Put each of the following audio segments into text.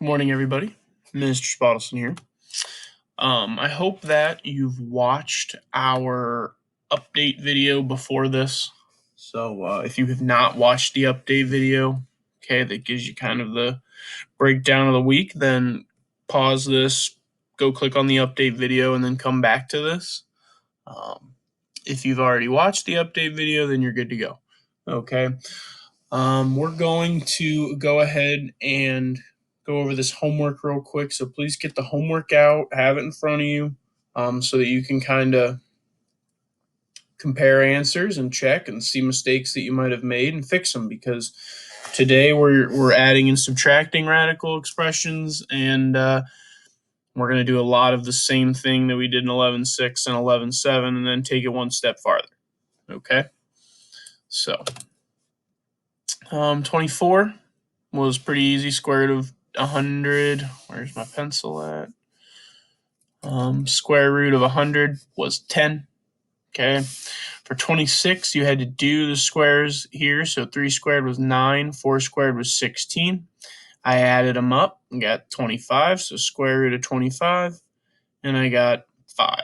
Good morning, everybody. Mr. Spottleson here. I hope that you've watched our update video before this. So if you have not watched the update video, okay, that gives you kind of the breakdown of the week, then pause this, go click on the update video, and then come back to this. If you've already watched the update video, then you're good to go. Okay. We're going to go ahead and go over this homework real quick. So please get the homework out, have it in front of you, so that you can kind of compare answers and check and see mistakes that you might have made and fix them. Because today we're adding and subtracting radical expressions, and we're going to do a lot of the same thing that we did in 11.6 and 11.7, and then take it one step farther. Okay, so 24 was pretty easy. Square root of 100. Where's my pencil at? Square root of 100 was 10. Okay. For 26, you had to do the squares here. So 3 squared was 9. 4 squared was 16. I added them up and got 25. So square root of 25. And I got 5.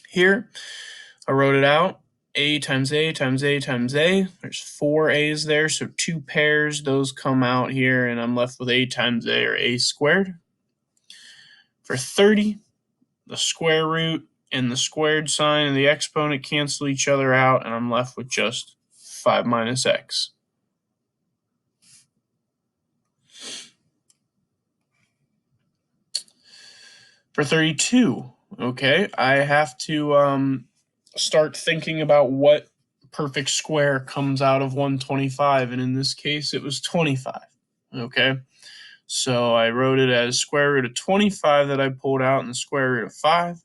Here, I wrote it out. A times A times A times A. There's 4 A's there, so 2 pairs. Those come out here, and I'm left with A times A, or A squared. For 30, the square root and the squared sign and the exponent cancel each other out, and I'm left with just 5 minus x. For 32, okay, I have to start thinking about what perfect square comes out of 125, and in this case it was 25. Okay, so I wrote it as square root of 25 that I pulled out, and the square root of 5.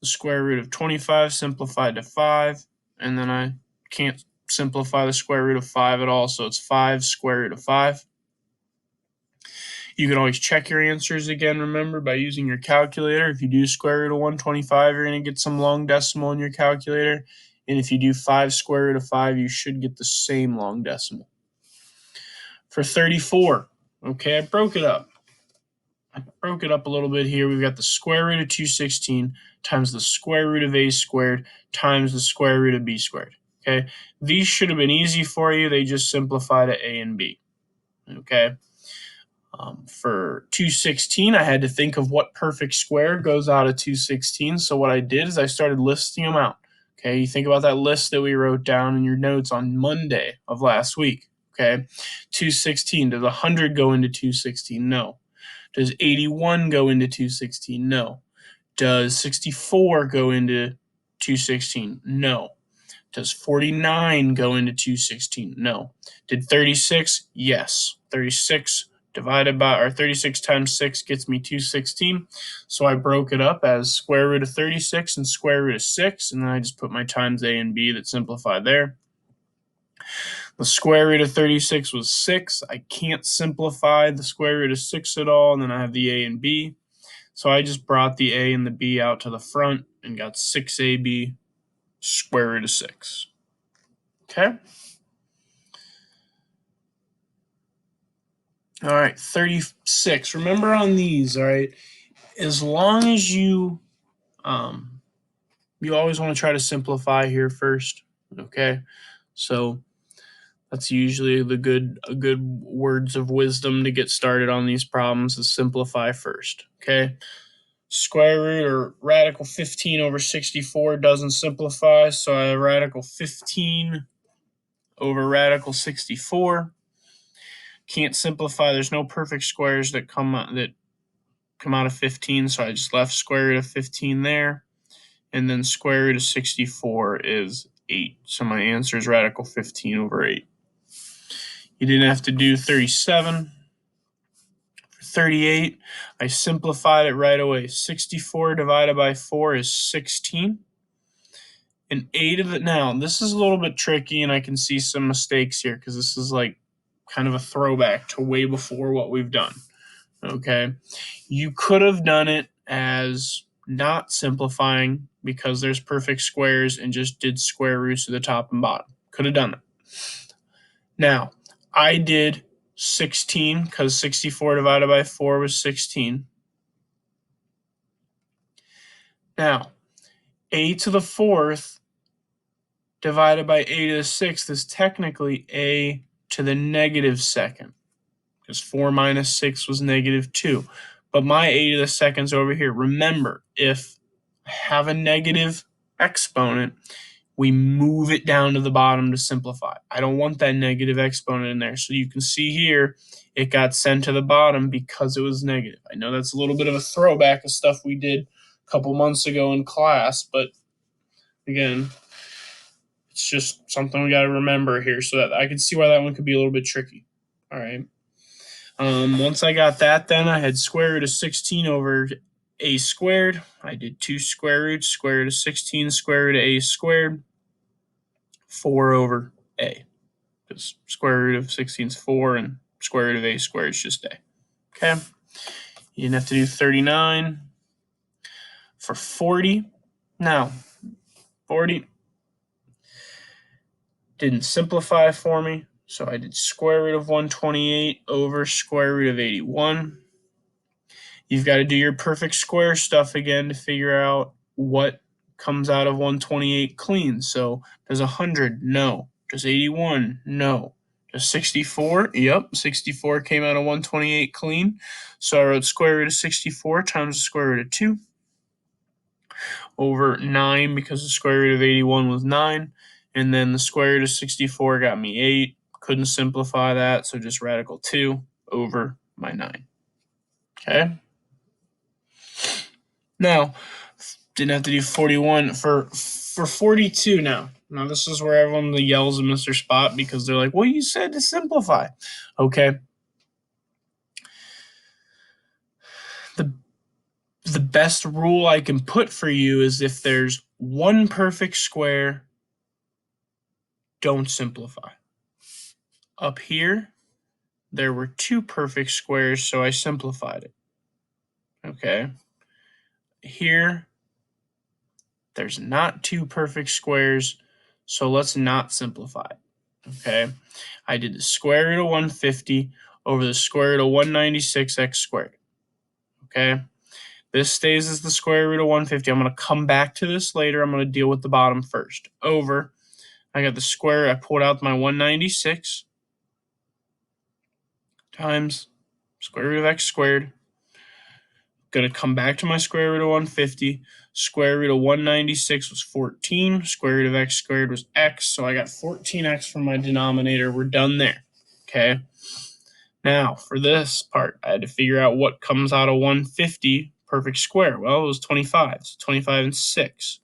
The square root of 25 simplified to 5, and then I can't simplify the square root of 5 at all, so it's 5 square root of 5. You can always check your answers again, remember, by using your calculator. If you do square root of 125, you're going to get some long decimal in your calculator. And if you do 5 square root of 5, you should get the same long decimal. For 34, okay, I broke it up. A little bit here. We've got the square root of 216 times the square root of a squared times the square root of b squared. Okay, these should have been easy for you. They just simplify to a and b. Okay. For 216, I had to think of what perfect square goes out of 216. So what I did is I started listing them out. Okay, you think about that list that we wrote down in your notes on Monday of last week. Okay, 216, does 100 go into 216? No. Does 81 go into 216? No. Does 64 go into 216? No. Does 49 go into 216? No. Did 36? Yes. 36 divided by, or 36 times 6 gets me 216. So I broke it up as square root of 36 and square root of 6, and then I just put my times a and b that simplified there. The square root of 36 was 6. I can't simplify the square root of 6 at all, and then I have the a and b. So I just brought the a and the b out to the front and got 6ab square root of 6. Okay? All right, 36. Remember on these, all right, as long as you always want to try to simplify here first, okay? So that's usually the good words of wisdom to get started on these problems, is simplify first, okay? Square root or radical 15 over 64 doesn't simplify, so I have radical 15 over radical 64. Can't simplify. There's no perfect squares that come out of 15, so I just left square root of 15 there, and then square root of 64 is 8. So my answer is radical 15 over 8. You didn't have to do 37. For 38, I simplified it right away. 64 divided by 4 is 16. And 8 of it, now this is a little bit tricky, and I can see some mistakes here because this is like kind of a throwback to way before what we've done. Okay, you could have done it as not simplifying because there's perfect squares and just did square roots of the top and bottom. Could have done it. Now, I did 16, because 64 divided by 4 was 16. Now, a to the 4th divided by a to the 6th is technically a to the -2nd, because 4 minus 6 was -2. But my a to the 2nd's over here. Remember, if I have a negative exponent, we move it down to the bottom to simplify. I don't want that negative exponent in there. So you can see here, it got sent to the bottom because it was negative. I know that's a little bit of a throwback of stuff we did a couple months ago in class, but again, it's just something we got to remember here, so that I can see why that one could be a little bit tricky. All right. Once I got that, then I had square root of 16 over a squared. I did 2 square roots, square root of 16, square root of a squared, 4 over a. Because square root of 16 is 4, and square root of a squared is just a. Okay. You didn't have to do 39. For 40, now, 40 didn't simplify for me, so I did square root of 128 over square root of 81. You've got to do your perfect square stuff again to figure out what comes out of 128 clean. So does 100? No. Does 81? No. Does 64? Yep, 64 came out of 128 clean. So I wrote square root of 64 times the square root of 2 over 9, because the square root of 81 was 9. And then the square root of 64 got me 8. Couldn't simplify that, so just radical 2 over my 9. Okay. Now, didn't have to do 41 for 42 now. Now, this is where everyone yells at Mr. Spot because they're like, well, you said to simplify. Okay. The best rule I can put for you is if there's one perfect square, don't simplify. Up here, there were 2 perfect squares, so I simplified it. Okay. Here, there's not 2 perfect squares, so let's not simplify it. Okay. I did the square root of 150 over the square root of 196x squared. Okay. This stays as the square root of 150. I'm going to come back to this later. I'm going to deal with the bottom first. Over, I got the square, I pulled out my 196 times square root of x squared. Going to come back to my square root of 150. Square root of 196 was 14. Square root of x squared was x. So I got 14x from my denominator. We're done there. Okay. Now, for this part, I had to figure out what comes out of 150 perfect square. Well, it was 25. So 25 and 6.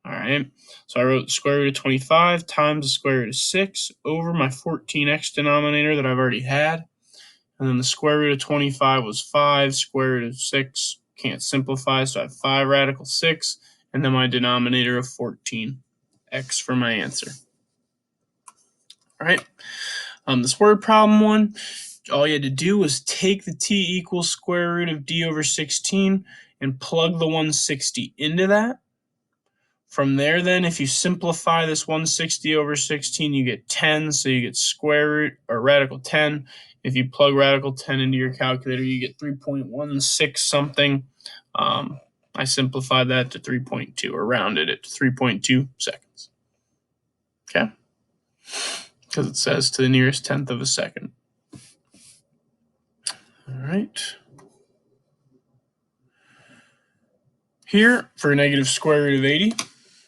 All right. So I wrote the square root of 25 times the square root of 6 over my 14x denominator that I've already had. And then the square root of 25 was 5. Square root of 6 can't simplify, so I have 5 radical 6. And then my denominator of 14x for my answer. All right. This word problem one, all you had to do was take the t equals square root of d over 16 and plug the 160 into that. From there, then, if you simplify this 160 over 16, you get 10, so you get square root or radical 10. If you plug radical 10 into your calculator, you get 3.16 something. I simplified that to 3.2, or rounded it to 3.2 seconds. Okay? Because it says to the nearest tenth of a second. All right. Here, for a negative square root of 80,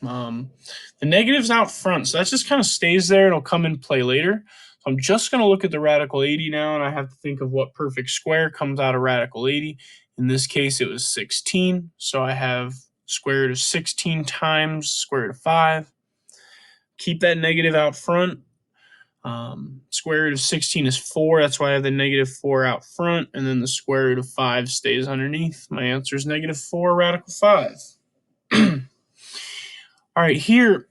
the negative's out front, so that just kind of stays there. It'll come in play later. So I'm just going to look at the radical 80 now, and I have to think of what perfect square comes out of radical 80. In this case, it was 16, so I have square root of 16 times square root of 5. Keep that negative out front. Square root of 16 is 4. That's why I have the negative 4 out front. And then the square root of 5 stays underneath. My answer is negative 4 radical 5. All right, here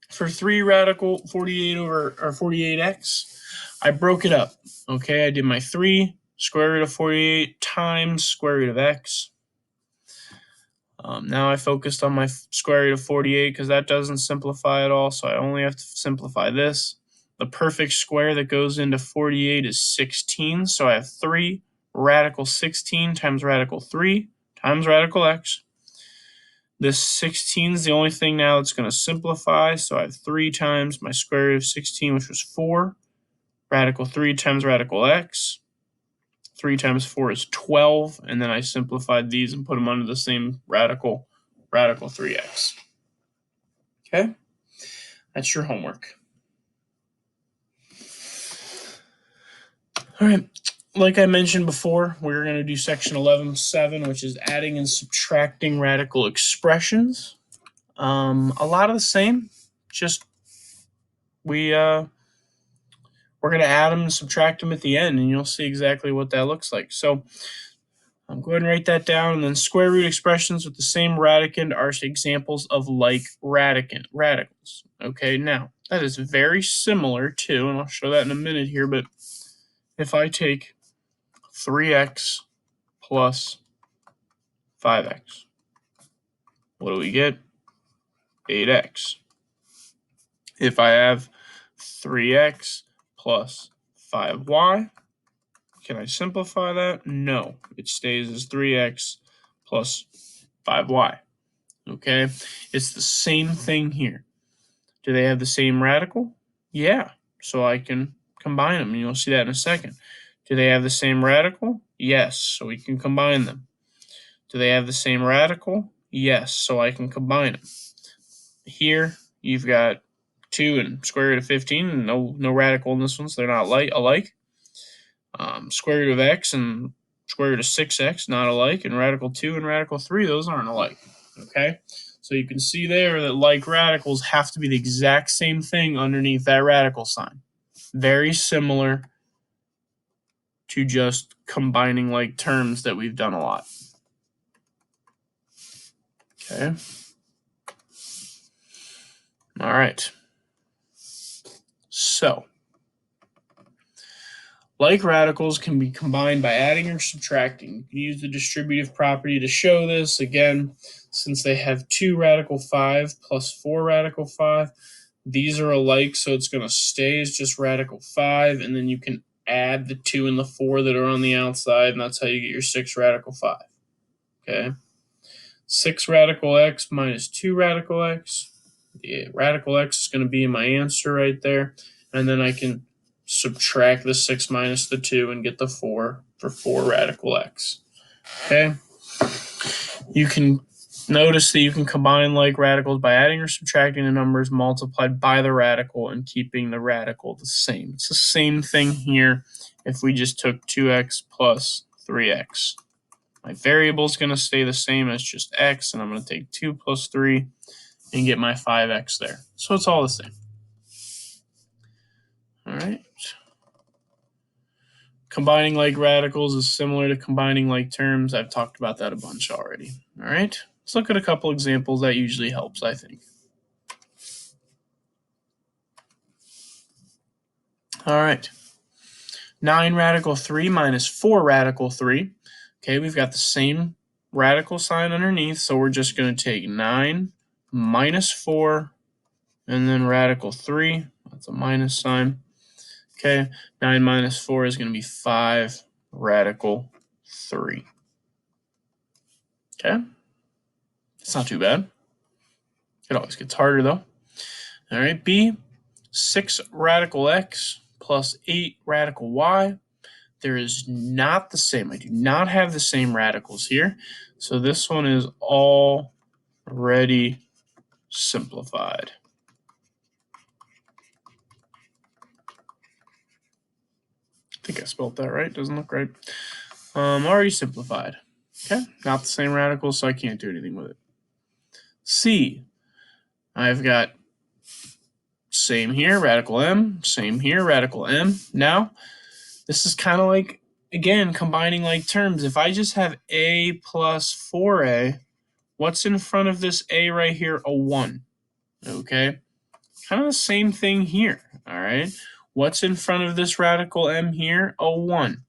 for 3 radical 48 over or 48x, I broke it up. Okay, I did my 3 square root of 48 times square root of x. Now I focused on my square root of 48 because that doesn't simplify at all. So I only have to simplify this. The perfect square that goes into 48 is 16, so I have 3 radical 16 times radical 3 times radical x. This 16 is the only thing now that's going to simplify, so I have 3 times my square root of 16, which was 4. Radical 3 times radical x. 3 times 4 is 12, and then I simplified these and put them under the same radical 3x. Okay? That's your homework. All right. Like I mentioned before, we're going to do section 11.7, which is adding and subtracting radical expressions. A lot of the same, just we're going to add them and subtract them at the end, and you'll see exactly what that looks like. So go ahead and write that down. And then square root expressions with the same radicand are examples of like radicals. Okay, now that is very similar to, and I'll show that in a minute here, but if I take 3x plus 5x, what do we get? 8x. If I have 3x plus 5y, can I simplify that? No, it stays as 3x plus 5y. Okay, it's the same thing here. Do they have the same radical? Yeah, so I can combine them, and you'll see that in a second. Do they have the same radical? Yes, so we can combine them. Do they have the same radical? Yes, so I can combine them. Here, you've got 2 and square root of 15, and no radical in this one, so they're not alike. Square root of x and square root of 6x, not alike, and radical 2 and radical 3, those aren't alike. Okay, so you can see there that like radicals have to be the exact same thing underneath that radical sign. Very similar to just combining like terms that we've done a lot. Okay. All right. So, like radicals can be combined by adding or subtracting. You can use the distributive property to show this. Again, since they have 2 radical 5 plus 4 radical 5, these are alike, so it's going to stay as just radical 5, and then you can add the 2 and the 4 that are on the outside, and that's how you get your 6 radical 5. Okay? 6 radical x minus 2 radical x. The radical x is going to be my answer right there, and then I can subtract the 6 minus the 2 and get the 4 for 4 radical x. Okay? You can notice that you can combine like radicals by adding or subtracting the numbers multiplied by the radical and keeping the radical the same. It's the same thing here if we just took 2x plus 3x. My variable is going to stay the same as just x, and I'm going to take 2 plus 3 and get my 5x there. So it's all the same. All right. Combining like radicals is similar to combining like terms. I've talked about that a bunch already. All right. Let's look at a couple examples. That usually helps, I think. All right. 9 radical 3 minus 4 radical 3. Okay, we've got the same radical sign underneath, so we're just going to take 9 minus 4 and then radical 3. That's a minus sign. Okay, 9 minus 4 is going to be 5 radical 3. Okay, it's not too bad. It always gets harder, though. All right, B, 6 radical x plus 8 radical y. There is not the same. I do not have the same radicals here. So this one is already simplified. I think I spelled that right. Doesn't look right. Already simplified. Okay, not the same radicals, so I can't do anything with it. C, I've got same here, radical m, same here, radical m. Now, this is kind of like, again, combining like terms. If I just have a plus 4a, what's in front of this a right here? A 1. Okay, kind of the same thing here. All right, what's in front of this radical m here? A 1.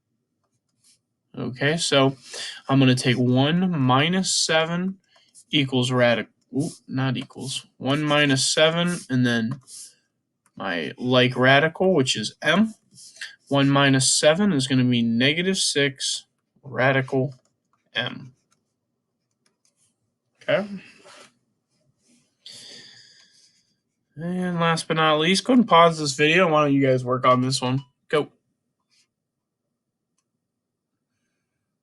Okay, so I'm going to take 1 minus 7 equals radical, not equals, 1 minus 7, and then my like radical, which is m. 1 minus 7 is going to be negative 6 radical m. Okay. And last but not least, go ahead and pause this video. Why don't you guys work on this one? Go.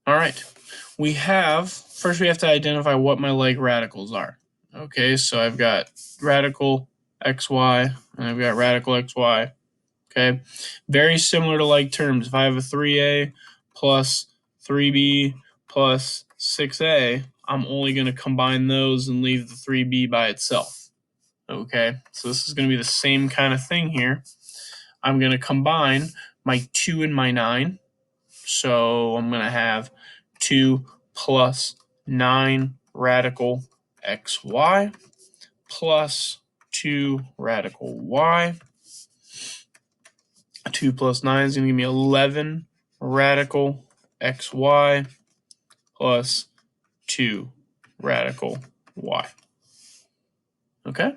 All right. First we have to identify what my like radicals are. Okay, so I've got radical xy, and I've got radical xy. Okay, very similar to like terms. If I have a 3a plus 3b plus 6a, I'm only going to combine those and leave the 3b by itself. Okay, so this is going to be the same kind of thing here. I'm going to combine my 2 and my 9. So I'm going to have 2 plus 9 radical xy plus 2 radical y. 2 plus 9 is going to give me 11 radical xy plus 2 radical y. Okay?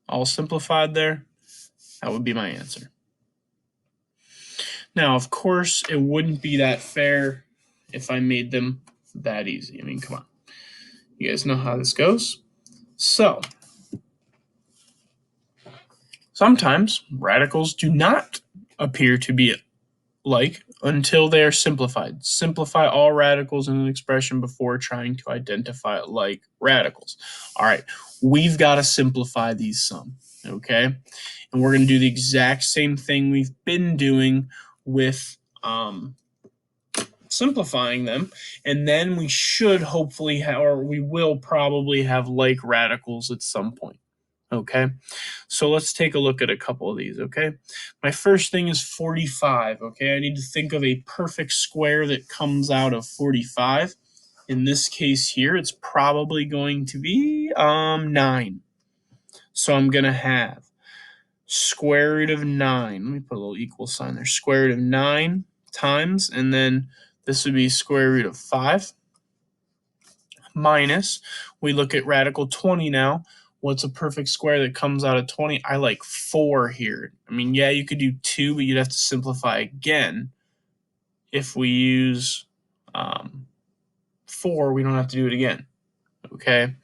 All simplified there. That would be my answer. Now, of course, it wouldn't be that fair if I made them that easy. I mean, come on. You guys know how this goes. So, sometimes radicals do not appear to be like until they are simplified. Simplify all radicals in an expression before trying to identify like radicals. All right, we've got to simplify these some, okay? And we're going to do the exact same thing we've been doing with simplifying them, and then we should hopefully have, or we will probably have like radicals at some point. Okay, so let's take a look at a couple of these. Okay, my first thing is 45. Okay, I need to think of a perfect square that comes out of 45. In this case here, it's probably going to be 9. So I'm going to have square root of 9. Let me put a little equal sign there. Square root of 9 times, and then this would be square root of 5 minus, we look at radical 20 now. What's a perfect square that comes out of 20? I like 4 here. I mean, yeah, you could do 2, but you'd have to simplify again. If we use 4, we don't have to do it again. Okay?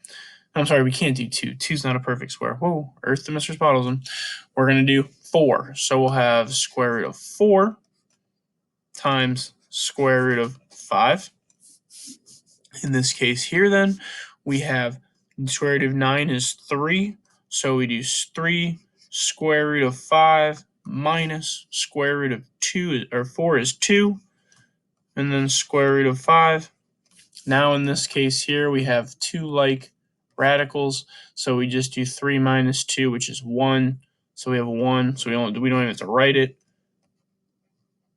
I'm sorry, we can't do 2. 2's not a perfect square. Whoa, Earth to Mr. Spottlesman. We're going to do 4. So we'll have square root of 4 times square root of 5. In this case here, then, we have square root of 9 is 3. So we do 3 square root of 5 minus square root of 2, or 4 is 2. And then square root of 5. Now in this case here, we have 2 like radicals. So we just do 3 minus 2, which is 1. So we have 1. So we don't even have to write it.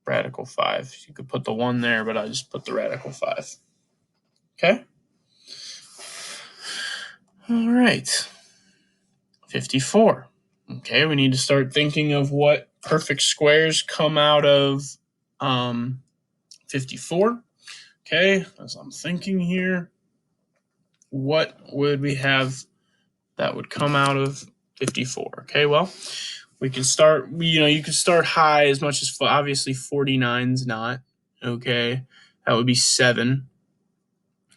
Radical 5. You could put the 1 there, but I just put the radical 5. Okay? All right. 54. Okay, we need to start thinking of what perfect squares come out of 54. Okay, as I'm thinking here, what would we have that would come out of 54? Okay, well, we can start, you can start high as much as, obviously 49's not. Okay, that would be 7.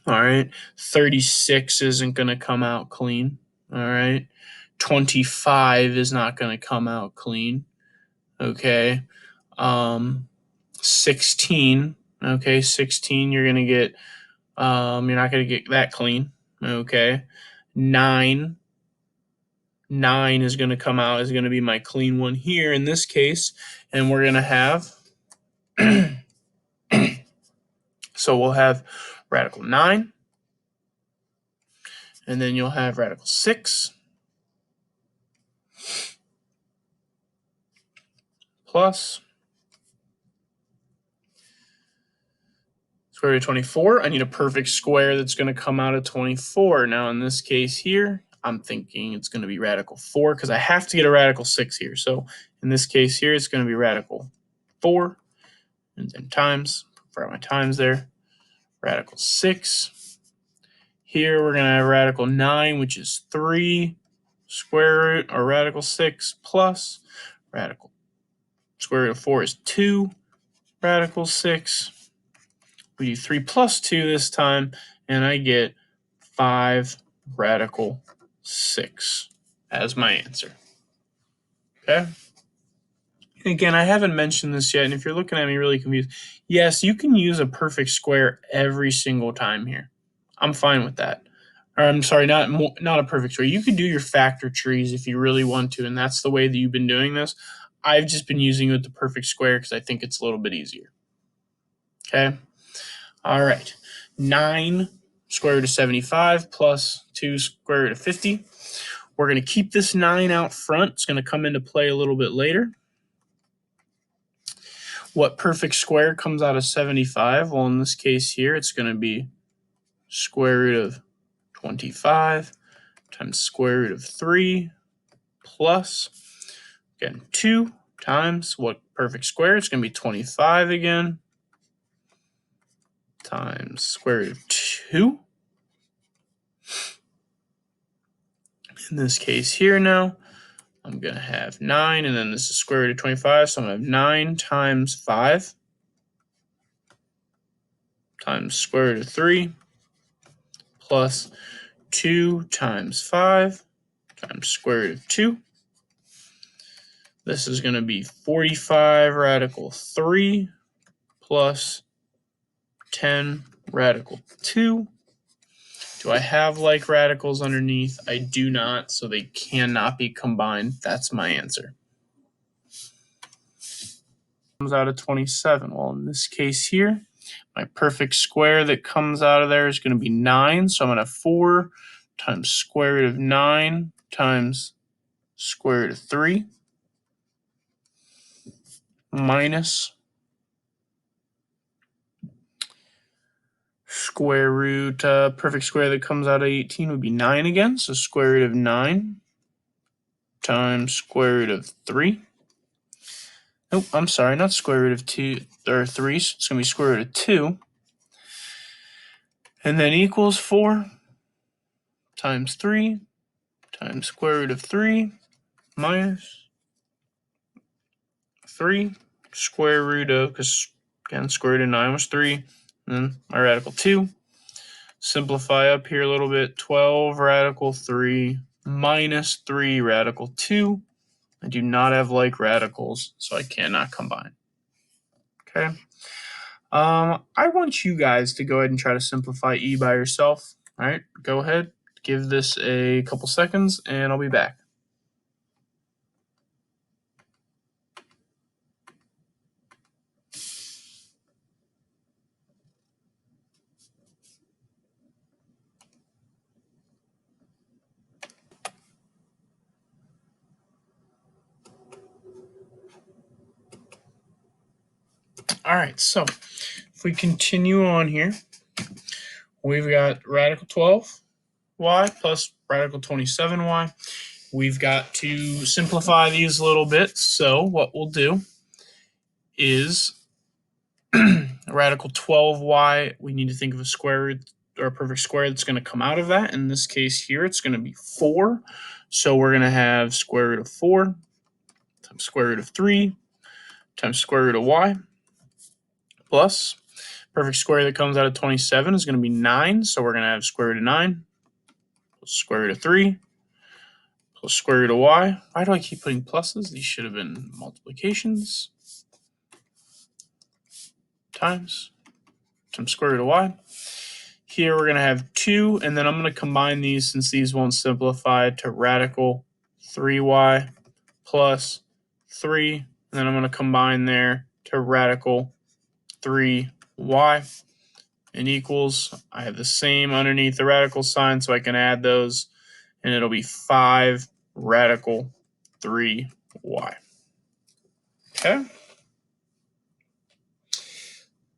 All right, 36 isn't going to come out clean. All right, 25 is not going to come out clean. Okay, 16. Okay, 16 you're going to get, you're not going to get that clean. Okay, 9 is going to come out, is going to be my clean one here in this case, and we're going to have so we'll have radical 9, and then you'll have radical 6 plus square root of 24. I need a perfect square that's going to come out of 24. Now in this case here, I'm thinking it's going to be radical 4 because I have to get a radical 6 here. So in this case here, it's going to be radical 4, and then times, for my times there, radical 6. Here we're going to have radical 9, which is 3 square root, or radical 6 plus radical. Square root of 4 is 2, radical 6. We do 3 plus 2 this time, and I get 5 radical 6 as my answer. Okay? Again, I haven't mentioned this yet, and if you're looking at me really confused, yes, you can use a perfect square every single time here. I'm fine with that. Or I'm sorry, not a perfect square. You can do your factor trees if you really want to, and that's the way that you've been doing this. I've just been using it with the perfect square because I think it's a little bit easier. Okay? All right. 9 square root of 75 plus 2 square root of 50. We're going to keep this 9 out front. It's going to come into play a little bit later. What perfect square comes out of 75? Well, in this case here, it's going to be square root of 25 times square root of 3 plus, again, 2 times what perfect square? It's going to be 25 again times square root of 2. In this case here now, I'm going to have 9, and then this is square root of 25, so I'm going to have 9 times 5 times square root of 3 plus 2 times 5 times square root of 2. This is going to be 45 radical 3 plus 10 radical 2. Do I have like radicals underneath? I do not, so they cannot be combined. That's my answer. Comes out of 27. Well, in this case here, my perfect square that comes out of there is going to be 9. So I'm going to have 4 times square root of 9 times square root of 3 minus square root, perfect square that comes out of 18 would be 9 again. So square root of 9 times square root of 3. Nope, I'm sorry, not square root of 2 or 3. So it's going to be square root of 2. And then equals 4 times 3 times square root of 3 minus 3 square root of, because again, square root of 9 was 3. And then my radical 2. Simplify up here a little bit. 12 radical 3 minus 3 radical 2. I do not have like radicals, so I cannot combine. Okay. I want you guys to go ahead and try to simplify e by yourself. All right, go ahead. Give this a couple seconds, and I'll be back. All right, so if we continue on here, we've got radical 12y plus radical 27y. We've got to simplify these a little bit. So what we'll do is radical 12y, we need to think of a square root or a perfect square that's going to come out of that. In this case here, it's going to be 4. So we're going to have square root of 4 times square root of 3 times square root of y plus perfect square that comes out of 27 is going to be 9. So we're going to have square root of 9 plus square root of 3 plus square root of y. Why do I keep putting pluses? These should have been multiplications. Times square root of y. Here we're going to have 2, and then I'm going to combine these since these won't simplify to radical 3y plus 3, and then I'm going to combine there to radical 3y, and equals, I have the same underneath the radical sign, so I can add those, and it'll be 5 radical 3y. Okay?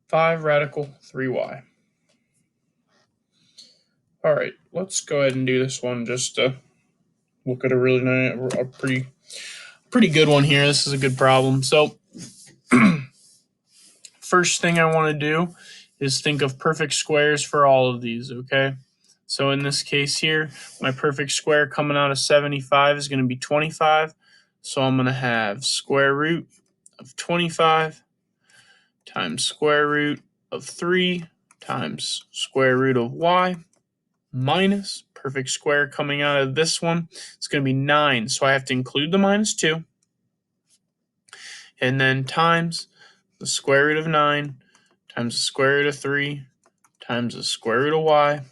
5 radical 3y. All right, let's go ahead and do this one just to look at a really nice, a pretty good one here. This is a good problem. So first thing I want to do is think of perfect squares for all of these, okay? So in this case here, my perfect square coming out of 75 is going to be 25. So I'm going to have square root of 25 times square root of 3 times square root of y minus perfect square coming out of this one. It's going to be 9. So I have to include the minus 2. And then times the square root of 9 times the square root of 3 times the square root of y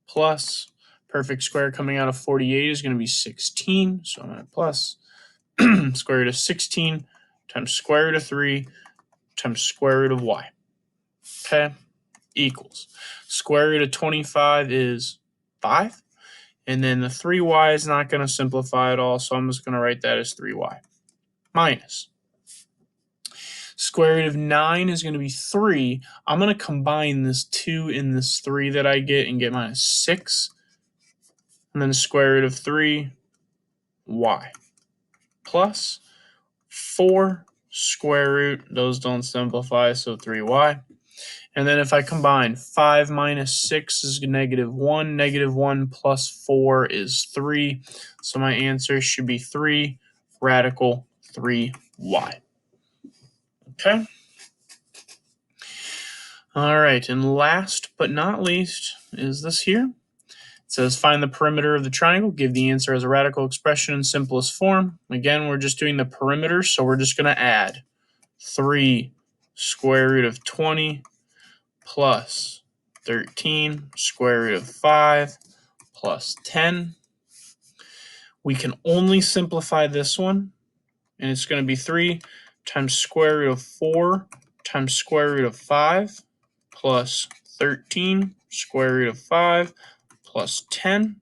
plus perfect square coming out of 48 is going to be 16. So I'm going to plus square root of 16 times square root of 3 times square root of y. Okay, equals square root of 25 is 5. And then the 3y is not going to simplify at all, so I'm just going to write that as 3y minus square root of 9 is going to be 3. I'm going to combine this 2 and this 3 that I get and get minus 6. And then square root of 3y plus 4 square root. Those don't simplify, so 3y. And then if I combine 5 minus 6 is -1. -1 plus 4 is 3. So my answer should be 3 radical 3y. Okay. All right, and last but not least is this here. It says find the perimeter of the triangle, give the answer as a radical expression in simplest form. Again, we're just doing the perimeter, so we're just going to add 3 square root of 20 plus 13 square root of 5 plus 10. We can only simplify this one, and it's going to be 3 times square root of 4 times square root of 5 plus 13 square root of 5 plus 10.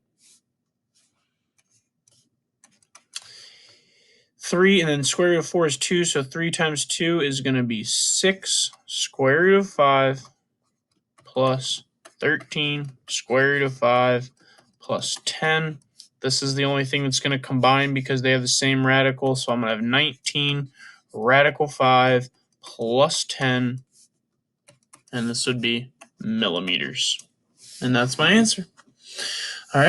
3 and then square root of 4 is 2, so 3 times 2 is going to be 6 square root of 5 plus 13 square root of 5 plus 10. This is the only thing that's going to combine because they have the same radical, so I'm going to have 19 radical 5 plus 10, and this would be millimeters. And that's my answer. All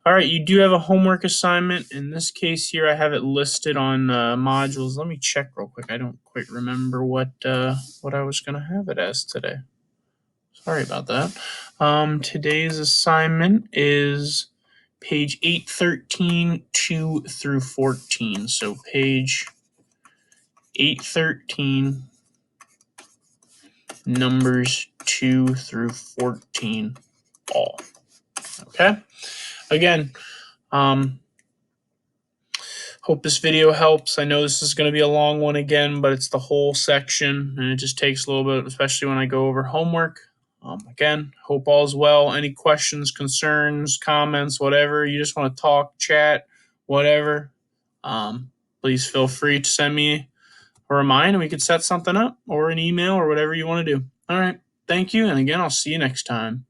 right, you do have a homework assignment. In this case here, I have it listed on modules. Let me check real quick. I don't quite remember what I was going to have it as today. Sorry about that. Today's assignment is page 813, 2 through 14. So page 813, numbers 2 through 14 all. Okay? Again, hope this video helps. I know this is going to be a long one again, but it's the whole section, and it just takes a little bit, especially when I go over homework. Again, hope all's well. Any questions, concerns, comments, whatever, you just want to talk, chat, whatever, please feel free to send me a reminder. We could set something up or an email or whatever you want to do. All right. Thank you. And again, I'll see you next time.